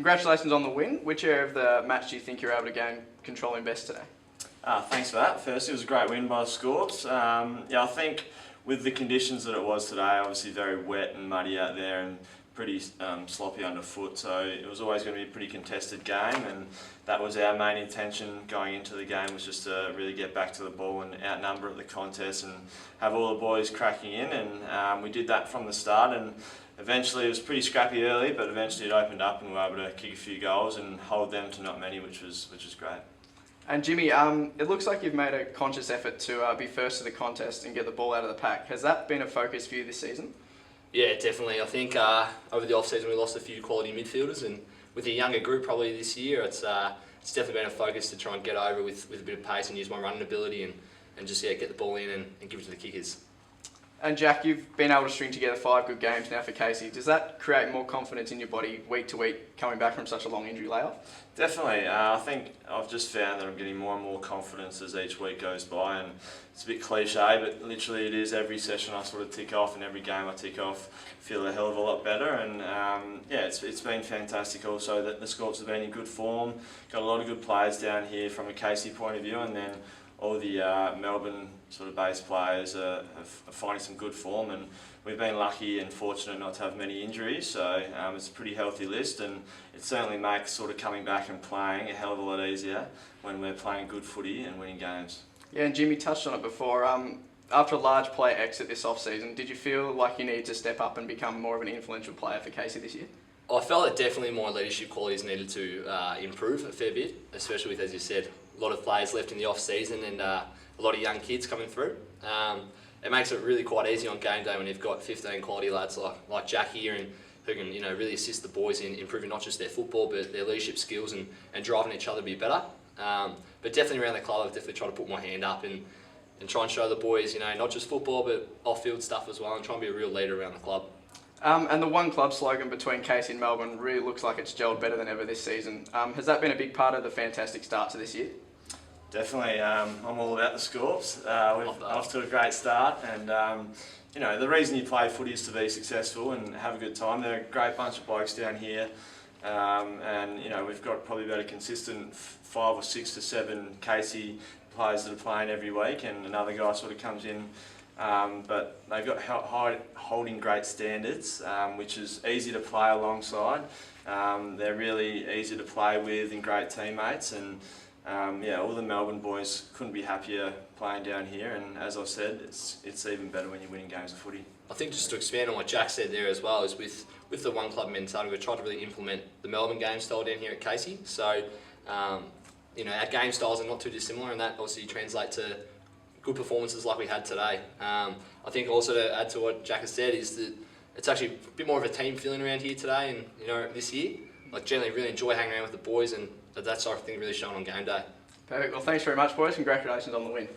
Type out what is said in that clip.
Congratulations on the win. Which area of the match do you think you're able to gain control in best today? Thanks for that. First, it was a great win by the Scorps. I think with the conditions that it was today, obviously very wet and muddy out there and pretty sloppy underfoot, so it was always going to be a pretty contested game, and that was our main intention going into the game, was just to really get back to the ball and outnumber at the contest and have all the boys cracking in, and we did that from the start, and eventually it was pretty scrappy early, but eventually it opened up and we were able to kick a few goals and hold them to not many, which was great. And Jimmy, it looks like you've made a conscious effort to be first to the contest and get the ball out of the pack. Has that been a focus for you this season? Yeah, definitely. I think over the off-season we lost a few quality midfielders, and with a younger group probably this year, it's definitely been a focus to try and get over with a bit of pace and use my running ability and just get the ball in and give it to the kickers. And Jack, you've been able to string together 5 good games now for Casey. Does that create more confidence in your body week to week coming back from such a long injury layoff? Definitely. I think I've just found that I'm getting more and more confidence as each week goes by, and it's a bit cliche, but literally it is. Every session I sort of tick off and every game I tick off, feel a hell of a lot better, and it's been fantastic also that the Scorps have been in good form, got a lot of good players down here from a Casey point of view, and then all the Melbourne sort of base players are finding some good form, and we've been lucky and fortunate not to have many injuries, so it's a pretty healthy list, and it certainly makes sort of coming back and playing a hell of a lot easier when we're playing good footy and winning games. Yeah, and Jimmy touched on it before. After a large player exit this off-season, did you feel like you needed to step up and become more of an influential player for Casey this year? I felt that definitely my leadership qualities needed to improve a fair bit, especially with, as you said, a lot of players left in the off-season and a lot of young kids coming through. It makes it really quite easy on game day when you've got 15 quality lads like Jack here, and who can really assist the boys in improving not just their football but their leadership skills and driving each other to be better. But definitely around the club I've definitely tried to put my hand up and try and show the boys not just football but off-field stuff as well, and try and be a real leader around the club. And the one club slogan between Casey and Melbourne really looks like it's gelled better than ever this season. Has that been a big part of the fantastic start to this year? Definitely. I'm all about the Scorps. We're off to a great start, and the reason you play footy is to be successful and have a good time. They're a great bunch of blokes down here, and we've got probably about a consistent 5 or 6 to 7 Casey players that are playing every week, and another guy sort of comes in. But they've got holding great standards, which is easy to play alongside. They're really easy to play with and great teammates, and all the Melbourne boys couldn't be happier playing down here, and as I've said, it's even better when you're winning games of footy. I think just to expand on what Jack said there as well, is with the one club mentality, we've tried to really implement the Melbourne game style down here at Casey. So our game styles are not too dissimilar, and that obviously translates to good performances like we had today. I think also to add to what Jack has said is that it's actually a bit more of a team feeling around here today, and this year. Generally really enjoy hanging around with the boys, and that sort of thing really shown on game day. Perfect. Well, thanks very much, boys. Congratulations on the win.